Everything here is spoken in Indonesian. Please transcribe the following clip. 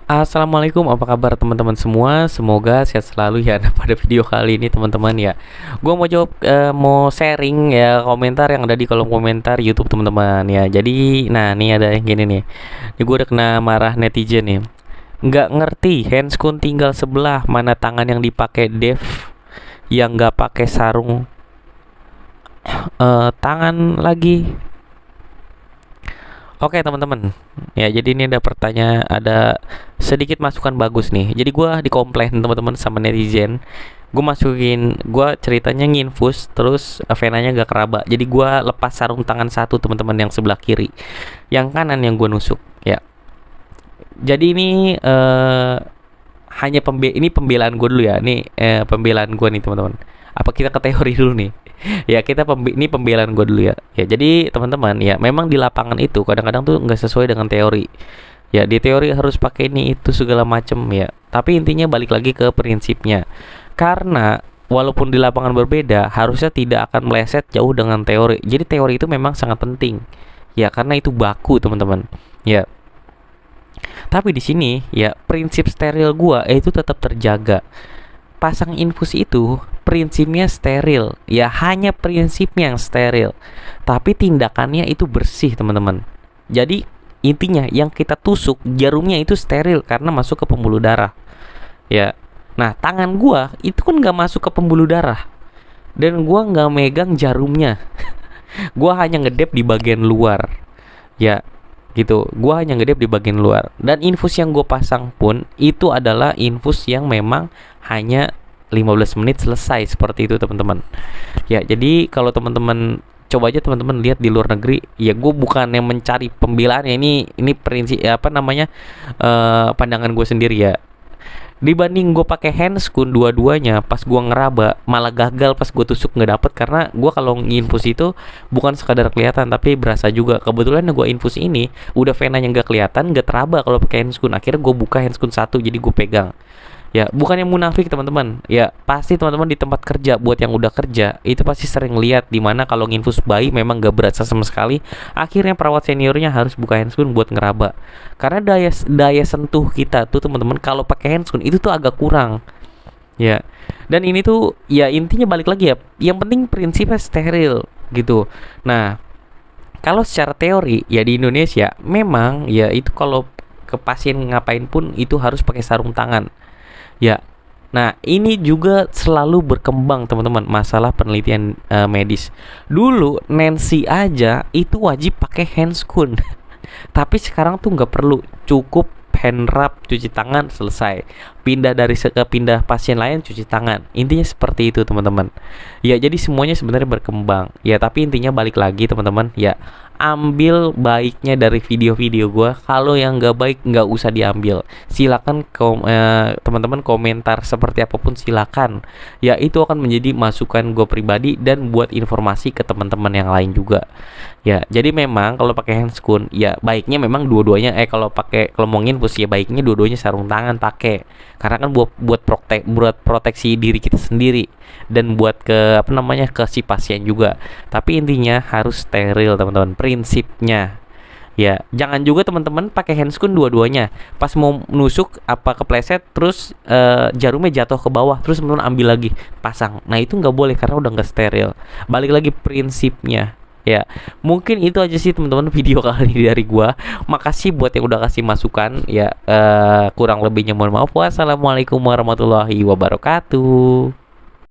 Assalamualaikum, apa kabar teman-teman semua? Semoga sehat selalu ya. Nah, pada video kali ini teman-teman ya, gue mau jawab, mau sharing ya komentar yang ada di kolom komentar YouTube teman-teman ya. Jadi, nah nih ada yang gini nih. Ini gue udah kena marah netizen nih. Nggak ngerti handscoon tinggal sebelah, mana tangan yang dipakai Dev yang nggak pakai sarung tangan lagi. Oke teman-teman, ya jadi ini ada pertanyaan, ada sedikit masukan bagus nih. Jadi gua dikomplain teman-teman sama netizen. Gue ceritanya nginfus, terus venanya gak keraba. Jadi gua lepas sarung tangan satu teman-teman yang sebelah kiri, yang kanan yang gua nusuk. Ya, jadi ini ini pembelaan gue dulu ya. Ini pembelaan gue nih teman-teman. Apa kita ke teori dulu nih? Ya kita ini pembelaan gue dulu ya. Ya jadi teman-teman ya, memang di lapangan itu kadang-kadang tuh nggak sesuai dengan teori. Ya di teori harus pakai ini itu segala macem ya. Tapi intinya balik lagi ke prinsipnya. Karena walaupun di lapangan berbeda, harusnya tidak akan meleset jauh dengan teori. Jadi teori itu memang sangat penting. Ya karena itu baku teman-teman. Ya. Tapi di sini ya prinsip steril gua itu tetap terjaga. Pasang infus itu prinsipnya steril, ya hanya prinsipnya yang steril. Tapi tindakannya itu bersih, teman-teman. Jadi intinya yang kita tusuk jarumnya itu steril karena masuk ke pembuluh darah. Ya. Nah, tangan gua itu kan nggak masuk ke pembuluh darah. Dan gua nggak megang jarumnya. Gua hanya ngedep di bagian luar. Ya, gitu. Gua hanya ngedep di bagian luar. Dan infus yang gue pasang pun itu adalah infus yang memang hanya 15 menit selesai, seperti itu teman-teman. Ya, jadi kalau teman-teman coba aja teman-teman lihat di luar negeri, ya gue bukan yang mencari pembelaan ya, ini prinsip apa namanya, pandangan gue sendiri ya. Dibanding gue pakai handscoon dua-duanya, pas gue ngeraba malah gagal pas gue tusuk nggak dapet, karena gue kalau nginfus itu bukan sekadar kelihatan tapi berasa juga. Kebetulan gue infus ini udah venanya nggak kelihatan, nggak teraba kalau pakai handscoon. Akhirnya gue buka handscoon satu, jadi gue pegang. Ya bukannya munafik teman-teman, ya pasti teman-teman di tempat kerja, buat yang udah kerja itu pasti sering lihat dimana kalau nginfus bayi memang gak berasa sama sekali. Akhirnya perawat seniornya harus buka handscoon buat ngeraba, karena daya sentuh kita tuh teman-teman kalau pakai handscoon itu tuh agak kurang. Ya, dan ini tuh ya intinya balik lagi ya, yang penting prinsipnya steril gitu. Nah, kalau secara teori ya di Indonesia memang ya itu kalau ke pasien ngapain pun itu harus pakai sarung tangan. Ya, nah ini juga selalu berkembang teman-teman, masalah penelitian medis. Dulu Nancy aja itu wajib pakai handscoon, tapi sekarang tuh nggak perlu, cukup hand rub, cuci tangan, selesai. Pindah pasien lain, cuci tangan. Intinya seperti itu teman-teman. Ya jadi semuanya sebenarnya berkembang. Ya tapi intinya balik lagi teman-teman. Ya ambil baiknya dari video-video gue. Kalau yang nggak baik nggak usah diambil. Silakan teman-teman komentar seperti apapun silakan. Ya itu akan menjadi masukan gue pribadi dan buat informasi ke teman-teman yang lain juga. Ya jadi memang kalau pakai handscoon ya baiknya memang dua-duanya. Kalau mau nginfus ya baiknya dua-duanya sarung tangan pakai. Karena kan buat proteksi diri kita sendiri dan buat ke si pasien juga. Tapi intinya harus steril teman-teman, prinsipnya. Ya, jangan juga teman-teman pakai handscoon dua-duanya. Pas mau nusuk apa kepleset terus jarumnya jatuh ke bawah, terus teman-teman ambil lagi, pasang. Nah, itu nggak boleh karena udah nggak steril. Balik lagi prinsipnya. Ya, mungkin itu aja sih teman-teman video kali ini dari gua. Makasih buat yang udah kasih masukan. Ya, kurang lebihnya mohon maaf. Wassalamualaikum warahmatullahi wabarakatuh.